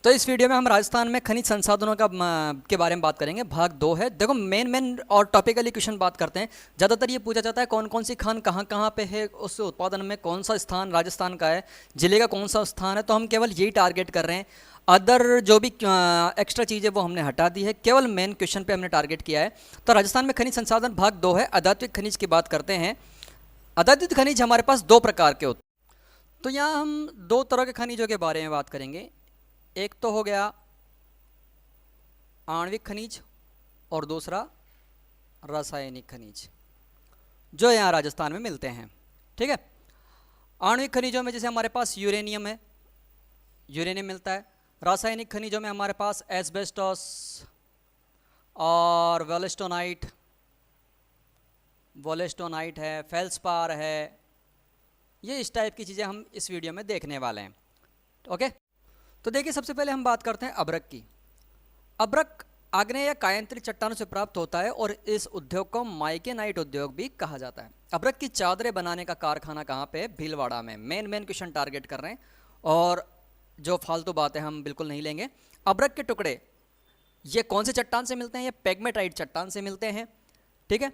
तो इस वीडियो में हम राजस्थान में खनिज संसाधनों के बारे में बात करेंगे। भाग 2 है। देखो मेन और टॉपिकली क्वेश्चन बात करते हैं। ज़्यादातर ये पूछा जाता है कौन कौन सी खान कहाँ कहाँ पे है, उस उत्पादन में कौन सा स्थान राजस्थान का है, जिले का कौन सा स्थान है। तो हम केवल यही टारगेट कर रहे हैं। अदर जो भी एक्स्ट्रा चीज़ है वो हमने हटा दी है, केवल मेन क्वेश्चन पे हमने टारगेट किया है। तो राजस्थान में खनिज संसाधन भाग 2 है। अधात्विक खनिज की बात करते हैं। अधात्विक खनिज हमारे पास दो प्रकार के होते हैं। तो यहाँ हम दो तरह के खनिजों के बारे में बात करेंगे। एक तो हो गया आणविक खनिज और दूसरा रासायनिक खनिज, जो यहाँ राजस्थान में मिलते हैं। ठीक है। आणविक खनिजों में जैसे हमारे पास यूरेनियम है, यूरेनियम मिलता है। रासायनिक खनिजों में हमारे पास एस्बेस्टॉस और वोलेस्टोनाइट है, फेल्सपार है। ये इस टाइप की चीज़ें हम इस वीडियो में देखने वाले हैं। ओके। तो देखिए, सबसे पहले हम बात करते हैं अभ्रक की। अभ्रक आग्नेय या कायांतरित चट्टानों से प्राप्त होता है और इस उद्योग को माइकेनाइट उद्योग भी कहा जाता है। अभ्रक की चादरें बनाने का कारखाना कहाँ पे है? भीलवाड़ा में। मेन क्वेश्चन टारगेट कर रहे हैं और जो फालतू बातें हम बिल्कुल नहीं लेंगे। अभ्रक के टुकड़े ये कौन से चट्टान से मिलते हैं? ये पेग्मेटाइट चट्टान से मिलते हैं। ठीक है।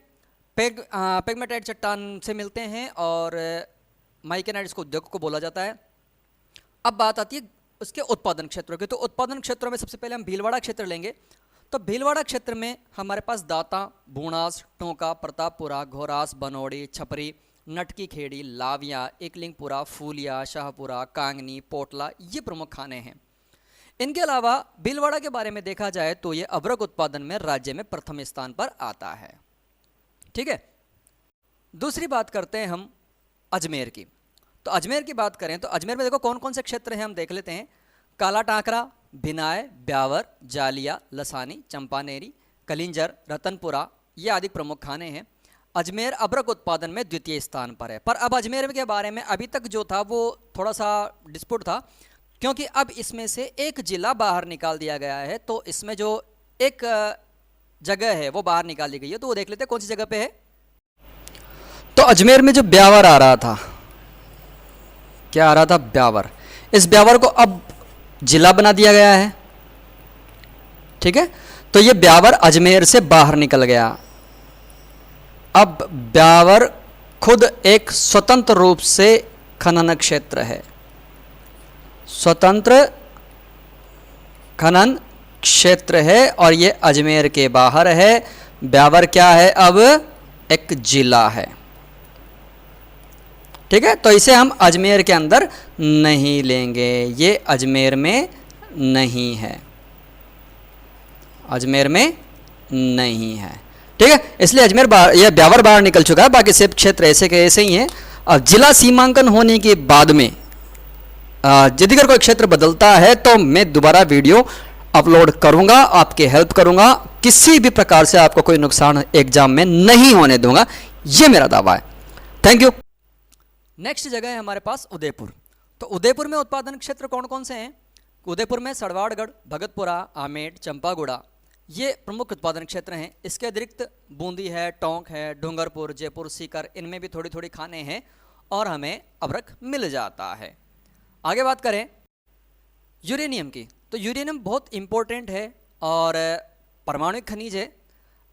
पेग्मेटाइट चट्टान से मिलते हैं और माइकेनाइट इसको उद्योग को बोला जाता है। अब बात आती है उसके उत्पादन क्षेत्रों के। तो उत्पादन क्षेत्रों में सबसे पहले हम भीलवाड़ा क्षेत्र लेंगे। तो भीलवाड़ा क्षेत्र में हमारे पास दाता, बूणास, टोंका, प्रतापपुरा, घोरास, बनोड़ी, छपरी, नटकी खेड़ी, लाविया, एकलिंगपुरा, फूलिया, शाहपुरा, कांगनी, पोटला, ये प्रमुख खाने हैं। इनके अलावा भीलवाड़ा के बारे में देखा जाए तो ये अभ्रक उत्पादन में राज्य में प्रथम स्थान पर आता है। ठीक है। दूसरी बात करते हैं हम अजमेर की। तो अजमेर की बात करें तो अजमेर में देखो कौन कौन से क्षेत्र हैं, हम देख लेते हैं। काला टाकरा, भिनाय, ब्यावर, जालिया, लसानी, चंपानेरी, कलिंजर, रतनपुरा, ये आदि प्रमुख खाने हैं। अजमेर अभ्रक उत्पादन में द्वितीय स्थान पर है। पर अब अजमेर के बारे में अभी तक जो था वो थोड़ा सा डिस्प्यूट था, क्योंकि अब इसमें से एक जिला बाहर निकाल दिया गया है। तो इसमें जो एक जगह है वो बाहर निकाल दी गई है। तो वो देख लेते हैं कौन सी जगह पे है। तो अजमेर में जो ब्यावर आ रहा था, क्या आ रहा था? ब्यावर। इस ब्यावर को अब जिला बना दिया गया है। ठीक है। तो ये ब्यावर अजमेर से बाहर निकल गया। अब ब्यावर खुद एक स्वतंत्र रूप से खनन क्षेत्र है, स्वतंत्र खनन क्षेत्र है और ये अजमेर के बाहर है। ब्यावर क्या है? अब एक जिला है। ठीक है। तो इसे हम अजमेर के अंदर नहीं लेंगे, ये अजमेर में नहीं है, अजमेर में नहीं है। ठीक है। इसलिए अजमेर बाहर, यह ब्यावर बाहर निकल चुका है। बाकी सब क्षेत्र ऐसे के ऐसे ही हैं। अब जिला सीमांकन होने के बाद में यदि अगर कोई क्षेत्र बदलता है तो मैं दोबारा वीडियो अपलोड करूंगा, आपकी हेल्प करूंगा। किसी भी प्रकार से आपको कोई नुकसान एग्जाम में नहीं होने दूंगा, ये मेरा दावा है। Thank you. नेक्स्ट जगह है हमारे पास उदयपुर। तो उदयपुर में उत्पादन क्षेत्र कौन कौन से हैं? उदयपुर में सड़वाड़गढ़, भगतपुरा, आमेट, चंपागुड़ा, ये प्रमुख उत्पादन क्षेत्र हैं। इसके अतिरिक्त बूंदी है, टोंक है, डूंगरपुर, जयपुर, सीकर, इनमें भी थोड़ी थोड़ी खाने हैं और हमें अभ्रक मिल जाता है। आगे बात करें यूरेनियम की। तो यूरेनियम बहुत इंपॉर्टेंट है और परमाणु खनिज है।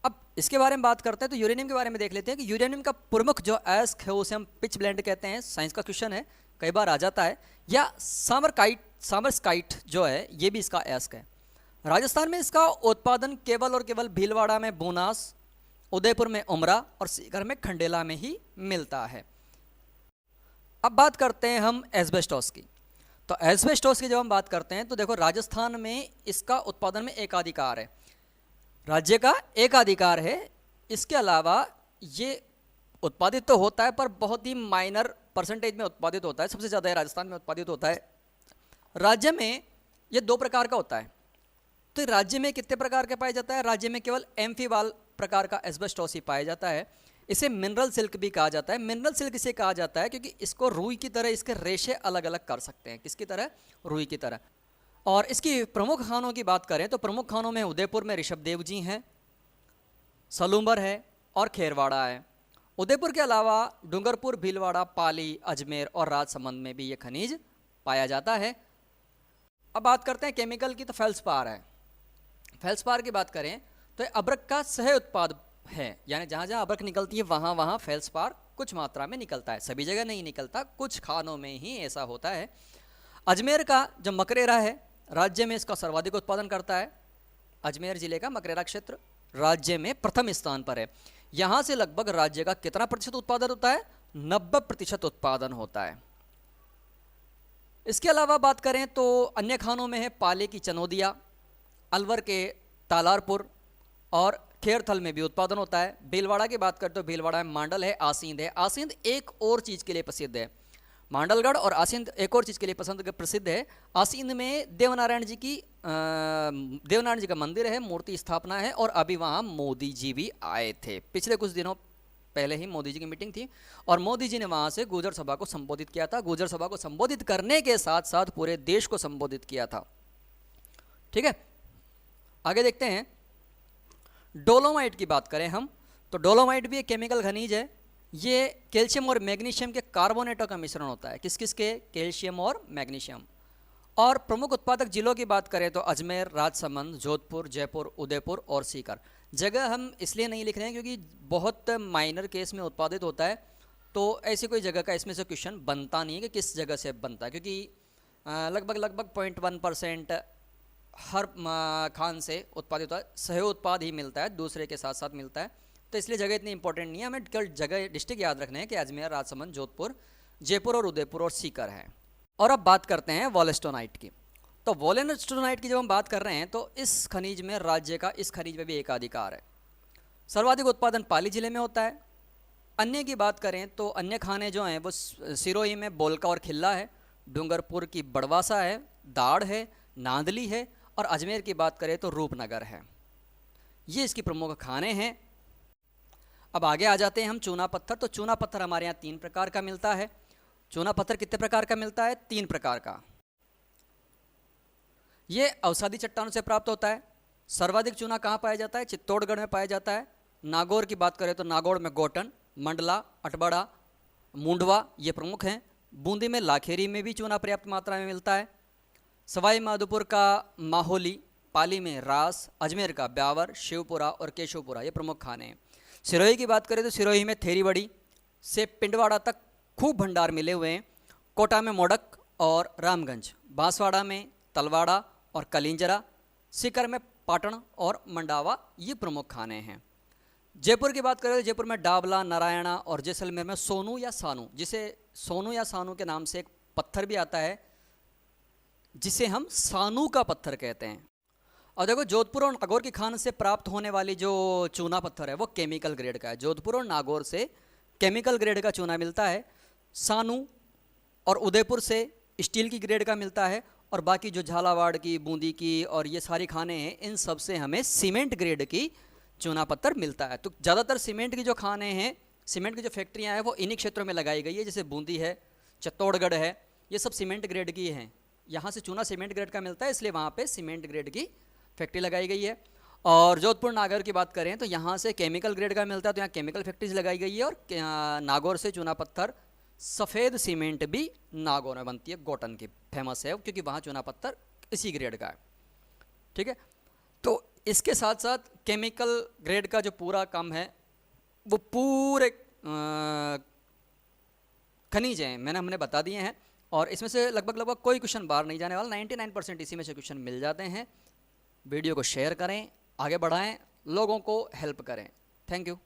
अब इसके बारे में बात करते हैं तो यूरेनियम के बारे में देख लेते हैं कि यूरेनियम का प्रमुख जो एस्क है उसे हम पिच ब्लेंड कहते हैं। साइंस का क्वेश्चन है, कई बार आ जाता है। या सामरस्काइट जो है, ये भी इसका एस्क है। राजस्थान में इसका उत्पादन केवल और केवल भीलवाड़ा में बूनास, उदयपुर में उमरा और सीकर में खंडेला में ही मिलता है। अब बात करते हैं हम एस्बेस्टॉस की। तो एस्बेस्टॉस की जब हम बात करते हैं तो देखो राजस्थान में इसका उत्पादन में एकाधिकार है, राज्य का एकाधिकार है। इसके अलावा ये उत्पादित तो होता है पर बहुत ही माइनर परसेंटेज में उत्पादित होता है। सबसे ज़्यादा राजस्थान में उत्पादित होता है। राज्य में ये दो प्रकार का होता है। तो राज्य में कितने प्रकार का पाया जाता है? राज्य में केवल एम्फीवाल प्रकार का एस्बेस्टॉस ही पाया जाता है। इसे मिनरल सिल्क भी कहा जाता है। मिनरल सिल्क इसे कहा जाता है क्योंकि इसको रुई की तरह इसके रेशे अलग अलग कर सकते हैं। किसकी तरह? रुई की तरह। और इसकी प्रमुख खानों की बात करें तो प्रमुख खानों में उदयपुर में ऋषभदेव जी हैं, सलूम्बर है और खेरवाड़ा है। उदयपुर के अलावा डूंगरपुर, भीलवाड़ा, पाली, अजमेर और राजसमंद में भी ये खनिज पाया जाता है। अब बात करते हैं केमिकल की, तो फेल्सपार है। फेल्सपार की बात करें तो अब्रक का सह उत्पाद है, यानी जहाँ जहाँ अब्रक निकलती है वहाँ वहाँ फेल्सपार कुछ मात्रा में निकलता है, सभी जगह नहीं निकलता, कुछ खानों में ही ऐसा होता है। अजमेर का जो मकरेरा है राज्य में इसका सर्वाधिक उत्पादन करता है। अजमेर जिले का मकरेरा क्षेत्र राज्य में प्रथम स्थान पर है। यहाँ से लगभग राज्य का कितना प्रतिशत उत्पादन होता है? 90% उत्पादन होता है। इसके अलावा बात करें तो अन्य खानों में है पाले की चनौदिया, अलवर के तालारपुर और खेरथल में भी उत्पादन होता है। भीलवाड़ा की बात करें तो भीलवाड़ा में मांडल है, आसींद है। आसींद एक और चीज़ के लिए प्रसिद्ध है, मांडलगढ़ और आसींद एक और चीज़ के लिए प्रसिद्ध है। आसींद में देवनारायण जी का मंदिर है, मूर्ति स्थापना है, और अभी वहाँ मोदी जी भी आए थे। पिछले कुछ दिनों पहले ही मोदी जी की मीटिंग थी और मोदी जी ने वहाँ से गुर्जर सभा को संबोधित किया था। गुर्जर सभा को संबोधित करने के साथ साथ पूरे देश को संबोधित किया था। ठीक है, आगे देखते हैं। डोलोमाइट की बात करें हम तो डोलोमाइट भी एक केमिकल खनिज है। ये कैल्शियम और मैग्नीशियम के कार्बोनेटों का मिश्रण होता है। किस किस के? कैल्शियम और मैग्नीशियम। और प्रमुख उत्पादक जिलों की बात करें तो अजमेर, राजसमंद, जोधपुर, जयपुर, उदयपुर और सीकर। जगह हम इसलिए नहीं लिख रहे हैं क्योंकि बहुत माइनर केस में उत्पादित होता है, तो ऐसी कोई जगह का इसमें से क्वेश्चन बनता नहीं है कि किस जगह से बनता है, क्योंकि लगभग 0.1% हर खान से उत्पादित होता है, सह उत्पाद ही मिलता है, दूसरे के साथ साथ मिलता है, तो इसलिए जगह इतनी इंपॉर्टेंट नहीं है। हमें कल जगह डिस्ट्रिक्ट याद रखने हैं कि अजमेर, राजसमंद, जोधपुर, जयपुर और उदयपुर और सीकर है। और अब बात करते हैं वॉलेस्टोनाइट की। तो वॉलेस्टोनाइट की जब हम बात कर रहे हैं तो इस खनिज में राज्य का इस खनिज में भी एकाधिकार है। सर्वाधिक उत्पादन पाली जिले में होता है। अन्य की बात करें तो अन्य खाने जो हैं वो सिरोही में बोलका और खिल्ला है, डूंगरपुर की बड़वासा है, दाड़ है, नांदली है, और अजमेर की बात करें तो रूपनगर है। ये इसकी प्रमुख खाने हैं। अब आगे आ जाते हैं हम चूना पत्थर। तो चूना पत्थर हमारे यहाँ 3 प्रकार का मिलता है। चूना पत्थर कितने प्रकार का मिलता है? 3 प्रकार का। ये अवसादी चट्टानों से प्राप्त होता है। सर्वाधिक चूना कहाँ पाया जाता है? चित्तौड़गढ़ में पाया जाता है। नागौर की बात करें तो नागौर में गोटन, मंडला, अटबड़ा, मुंडवा ये प्रमुख हैं। बूंदी में लाखेरी में भी चूना पर्याप्त मात्रा में मिलता है। सवाई माधोपुर का माहौली, पाली में रास, अजमेर का ब्यावर, शिवपुरा और केशवपुरा ये प्रमुख खाने हैं। सिरोही की बात करें तो सिरोही में थेरीबड़ी से पिंडवाड़ा तक खूब भंडार मिले हुए हैं। कोटा में मोडक और रामगंज, बांसवाड़ा में तलवाड़ा और कलिंजरा, सीकर में पाटन और मंडावा ये प्रमुख खाने हैं। जयपुर की बात करें तो जयपुर में डाबला, नारायणा और जैसलमेर में सोनू या सानू, जिसे सोनू या सानू के नाम से एक पत्थर भी आता है जिसे हम सानू का पत्थर कहते हैं। और देखो जोधपुर और नागौर की खान से प्राप्त होने वाली जो चूना पत्थर है वो केमिकल ग्रेड का है। जोधपुर और नागौर से केमिकल ग्रेड का चूना मिलता है। सानू और उदयपुर से स्टील की ग्रेड का मिलता है। और बाकी जो झालावाड़ की, बूंदी की और ये सारी खाने हैं इन सब से हमें सीमेंट ग्रेड की चूना पत्थर मिलता है। तो ज़्यादातर सीमेंट की जो खाने हैं, सीमेंट की जो फैक्ट्रियाँ हैं वो इन्हीं क्षेत्रों में लगाई गई है, जैसे बूंदी है, चित्तौड़गढ़ है, ये सब सीमेंट ग्रेड की हैं। यहाँ से चूना सीमेंट ग्रेड का मिलता है, इसलिए वहाँ पे सीमेंट ग्रेड की फैक्ट्री लगाई गई है। और जोधपुर नागौर की बात करें तो यहाँ से केमिकल ग्रेड का मिलता है, तो यहाँ केमिकल फैक्ट्रीज लगाई गई है। और नागौर से चूना पत्थर सफ़ेद सीमेंट भी नागौर में बनती है, गोटन की फेमस है क्योंकि वहाँ चूना पत्थर इसी ग्रेड का है। ठीक है, तो इसके साथ साथ केमिकल ग्रेड का जो पूरा काम है वो पूरे खनिज हैं हमने बता दिए हैं। और इसमें से लगभग कोई क्वेश्चन बाहर नहीं जाने वाला, 99% इसी में से क्वेश्चन मिल जाते हैं। वीडियो को शेयर करें, आगे बढ़ाएं, लोगों को हेल्प करें। Thank you.